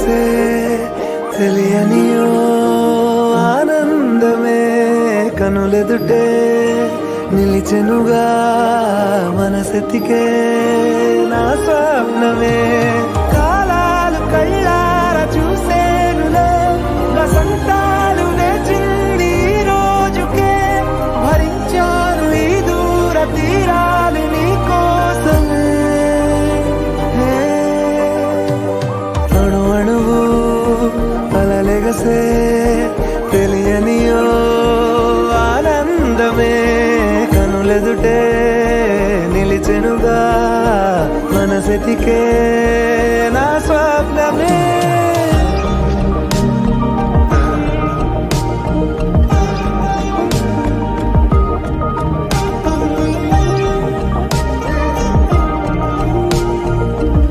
కలలెగసే తెలియనియో ఆనందమే కనులెదుటే నిలిచెనుగా మనసెతికే నా స్వప్నమే కాలాలు కళ్ళార చూసేనులే వసంతాలు వేచింది ఈ రోజుకే భరించాను ఈ దూర తీరాలు నీ కోసమే అణు అణువు కలలెగసే తెలియనియో ఆనందమే కనులెదుటే నిలిచెనుగా మనసెతికే